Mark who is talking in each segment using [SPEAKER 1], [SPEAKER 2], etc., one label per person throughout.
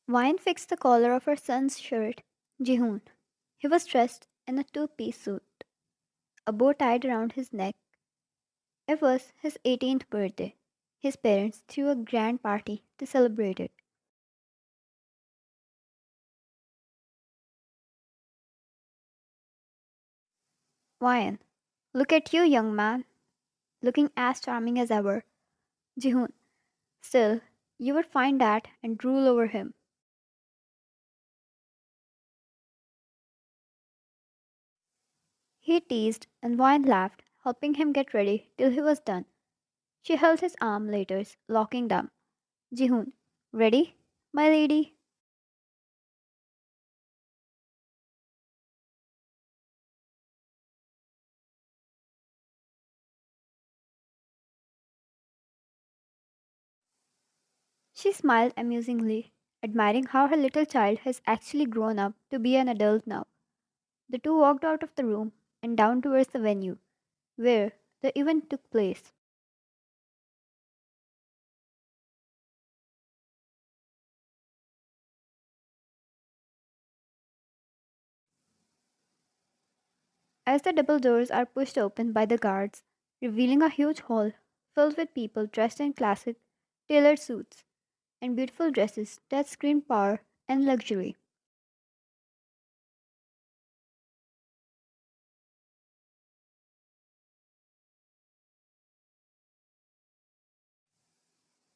[SPEAKER 1] Wine fixed the collar of her son's shirt, Jihoon. He was dressed in a two-piece suit, a bow tied around his neck. It was his 18th birthday. His parents threw a grand party to celebrate it. Wine, look at you, young man, looking as charming as ever. Jihoon, still, you would find that and drool over him. He teased, and Wine laughed, helping him get ready till he was done. She held his arm later, locking them. Jihoon, ready, my lady? She smiled amusingly, admiring how her little child has actually grown up to be an adult now. The two walked out of the room and down towards the venue, where the event took place. As the double doors are pushed open by the guards, revealing a huge hall filled with people dressed in classic, tailored suits and beautiful dresses that scream power and luxury.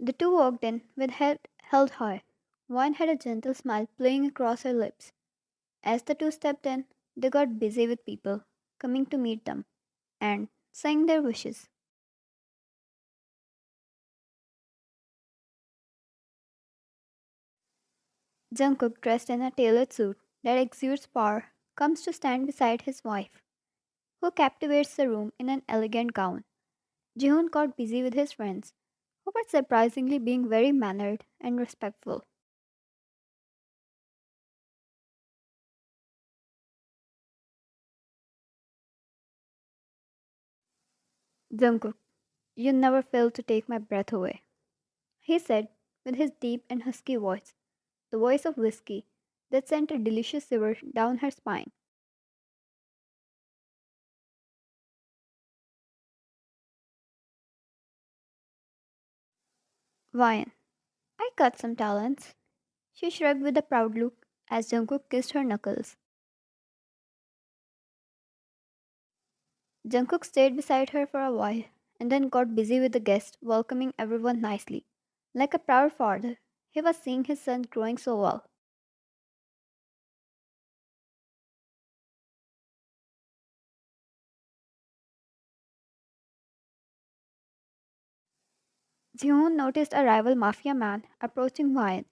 [SPEAKER 1] The two walked in with head held high. One had a gentle smile playing across her lips. As the two stepped in, they got busy with people coming to meet them and saying their wishes. Jungkook, dressed in a tailored suit that exudes power, comes to stand beside his wife, who captivates the room in an elegant gown. Jihoon got busy with his friends, who were surprisingly being very mannered and respectful. Jungkook, you never fail to take my breath away, he said with his deep and husky voice, the voice of whiskey that sent a delicious shiver down her spine. Wine, I got some talents. She shrugged with a proud look as Jungkook kissed her knuckles. Jungkook stayed beside her for a while and then got busy with the guests, welcoming everyone nicely. Like a proud father, he was seeing his son growing so well. Jihoon noticed a rival mafia man approaching Wine.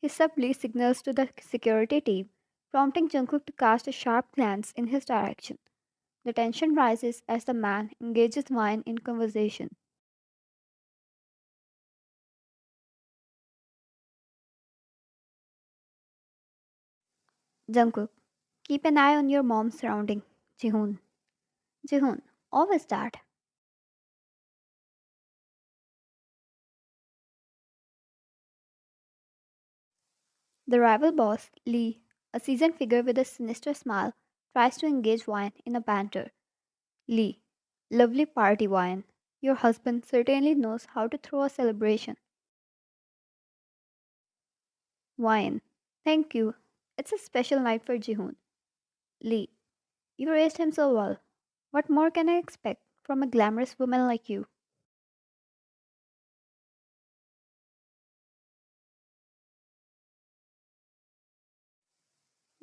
[SPEAKER 1] He subtly signals to the security team, prompting Jungkook to cast a sharp glance in his direction. The tension rises as the man engages Wine in conversation. Jungkook, keep an eye on your mom's surrounding. Jihoon. Jihoon, always that. The rival boss, Lee, a seasoned figure with a sinister smile, tries to engage Wine in a banter. Lee, lovely party, Wine. Your husband certainly knows how to throw a celebration. Wine, thank you. It's a special night for Jihoon. Lee, you raised him so well. What more can I expect from a glamorous woman like you?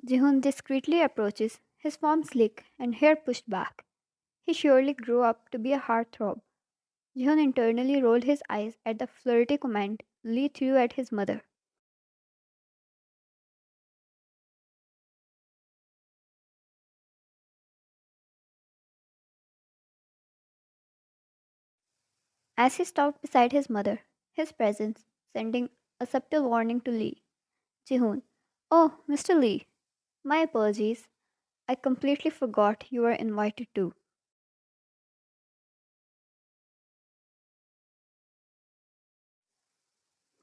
[SPEAKER 1] Jihoon discreetly approaches, his form sleek and hair pushed back. He surely grew up to be a heartthrob. Jihoon internally rolled his eyes at the flirty comment Lee threw at his mother. As he stopped beside his mother, his presence sending a subtle warning to Lee. Jihoon, oh, Mr. Lee, my apologies. I completely forgot you were invited too.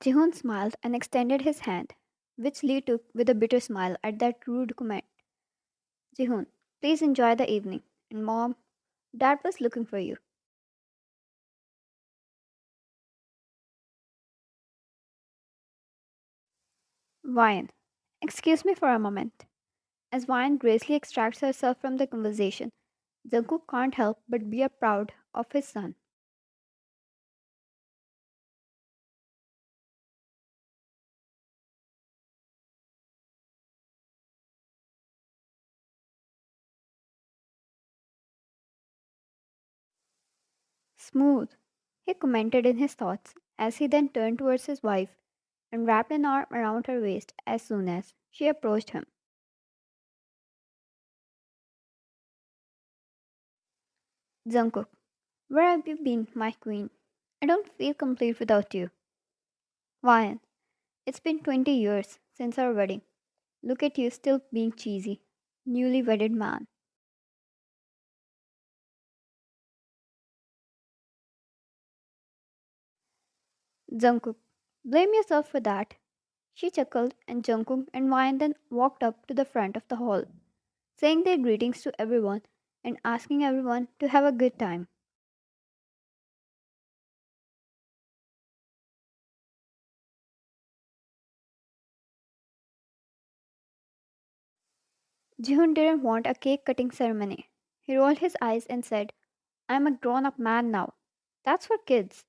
[SPEAKER 1] Jihoon smiled and extended his hand. which Lee took with a bitter smile at that rude comment. Jihoon, please enjoy the evening. And Mom, Dad was looking for you. Ryan, excuse me for a moment. As Ryan gracefully extracts herself from the conversation, Jungkook can't help but be proud of his son. Smooth, he commented in his thoughts as he then turned towards his wife and wrapped an arm around her waist as soon as she approached him. Jungkook, where have you been, my queen? I don't feel complete without you. Ryan, it's been 20 years since our wedding. Look at you still being cheesy. Newly wedded man. Jungkook, blame yourself for that. She chuckled, and Jungkook and Ryan then walked up to the front of the hall, saying their greetings to everyone and asking everyone to have a good time. Jihoon didn't want a cake cutting ceremony. He rolled his eyes and said, I'm a grown up man now. That's for kids,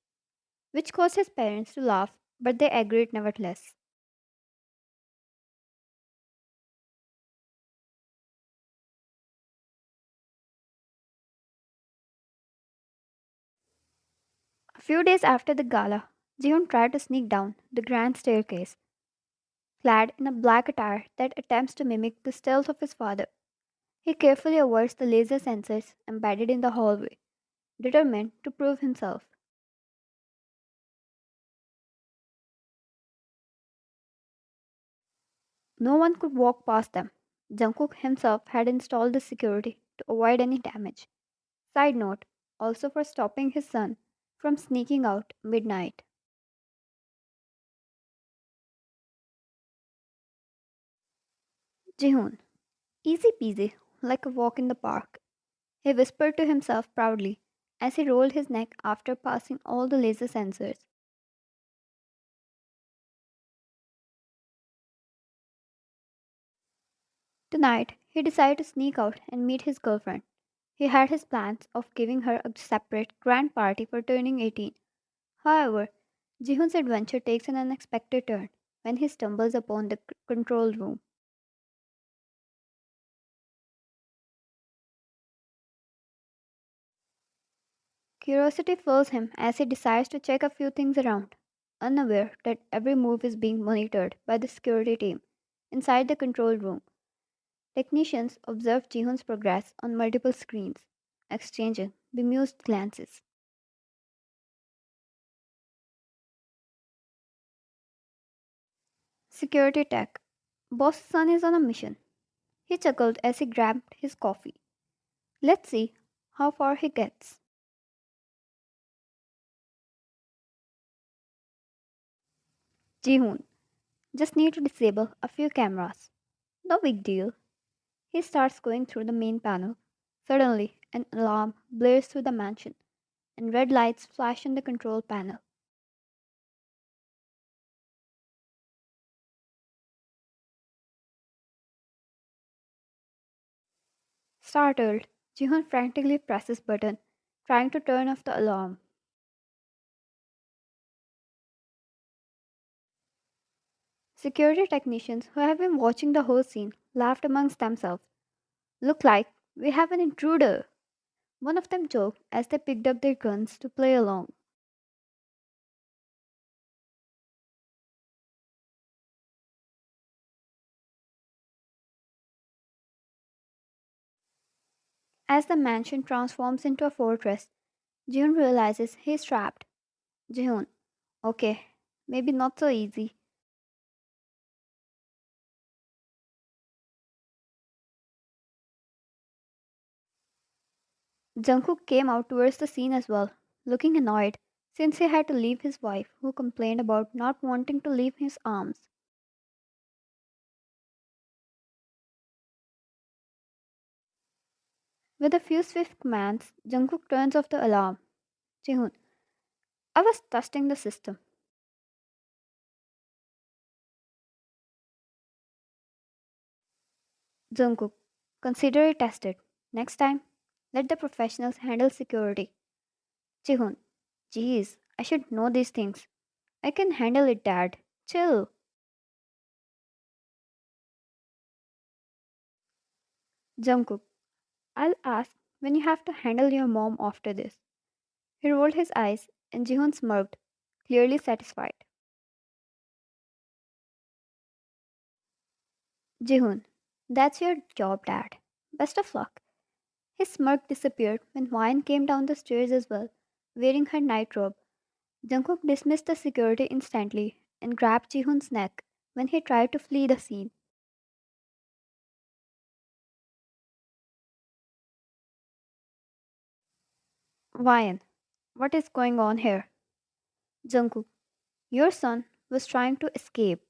[SPEAKER 1] which caused his parents to laugh, but they agreed nevertheless. A few days after the gala, Jihoon tried to sneak down the grand staircase, clad in a black attire that attempts to mimic the stealth of his father. He carefully avoids the laser sensors embedded in the hallway, determined to prove himself. No one could walk past them. Jungkook himself had installed the security to avoid any damage. Side note, also for stopping his son from sneaking out midnight. Jihoon, easy peasy, like a walk in the park, he whispered to himself proudly as he rolled his neck after passing all the laser sensors. Tonight, he decided to sneak out and meet his girlfriend. He had his plans of giving her a separate grand party for turning 18. However, Jihoon's adventure takes an unexpected turn when he stumbles upon the control room. Curiosity fills him as he decides to check a few things around, unaware that every move is being monitored by the security team. Inside the control room, technicians observe Jihoon's progress on multiple screens, exchanging bemused glances. Security tech. Boss's son is on a mission. He chuckled as he grabbed his coffee. Let's see how far he gets. Jihoon, just need to disable a few cameras. No big deal. He starts going through the main panel. Suddenly, an alarm blares through the mansion, and red lights flash in the control panel. Startled, Jihoon frantically presses button, trying to turn off the alarm. Security technicians who have been watching the whole scene laughed amongst themselves. Look like we have an intruder. One of them joked as they picked up their guns to play along. As the mansion transforms into a fortress, Jihoon realizes he's trapped. Jihoon, okay, maybe not so easy. Jungkook came out towards the scene as well, looking annoyed since he had to leave his wife, who complained about not wanting to leave his arms. With a few swift commands, Jungkook turns off the alarm. Jihoon, I was testing the system. Jungkook, consider it tested. Next time, let the professionals handle security. Jihoon, geez, I should know these things. I can handle it, Dad. Chill. Jungkook, I'll ask when you have to handle your mom after this. He rolled his eyes and Jihoon smirked, clearly satisfied. Jihoon, that's your job, Dad. Best of luck. His smirk disappeared when Wine came down the stairs as well, wearing her nightrobe. Jungkook dismissed the security instantly and grabbed Jihoon's neck when he tried to flee the scene. Wine, what is going on here? Jungkook, your son was trying to escape.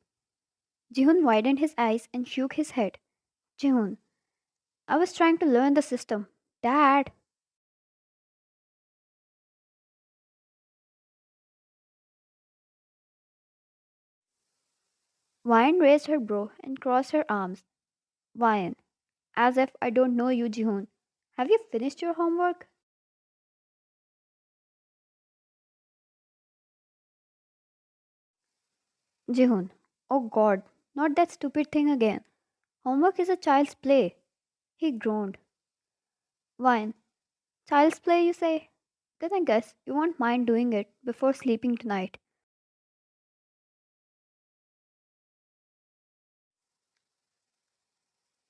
[SPEAKER 1] Jihoon widened his eyes and shook his head. Jihoon, I was trying to learn the system. Dad! Wine raised her brow and crossed her arms. Wine, as if I don't know you, Jihoon. Have you finished your homework? Jihoon, oh god, not that stupid thing again. Homework is a child's play. He groaned. Wine, child's play, you say? Then I guess you won't mind doing it before sleeping tonight.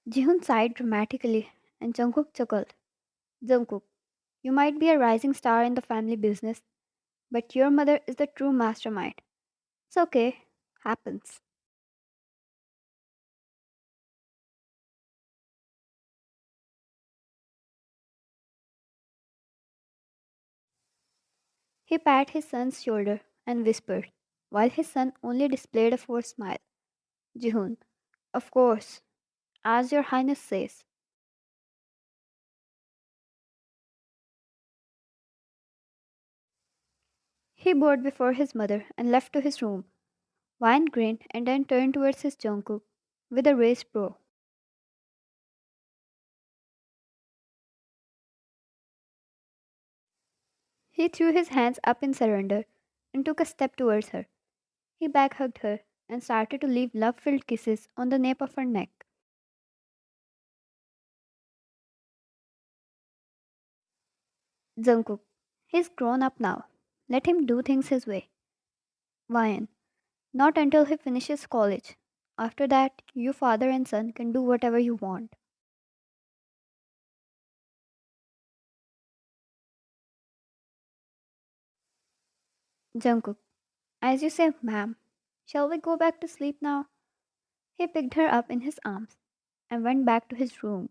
[SPEAKER 1] Jihoon sighed dramatically and Jungkook chuckled. Jungkook, you might be a rising star in the family business, but your mother is the true mastermind. It's okay. Happens. He patted his son's shoulder and whispered, while his son only displayed a forced smile. Jihoon, of course, as your highness says. He bowed before his mother and left to his room. Wine grinned and then turned towards his Jungkook with a raised brow. He threw his hands up in surrender and took a step towards her. He back hugged her and started to leave love filled kisses on the nape of her neck. Jungkook, he's grown up now. Let him do things his way. Wine, not until he finishes college. After that, you father and son can do whatever you want. Jungkook, as you say, ma'am, shall we go back to sleep now? He picked her up in his arms and went back to his room.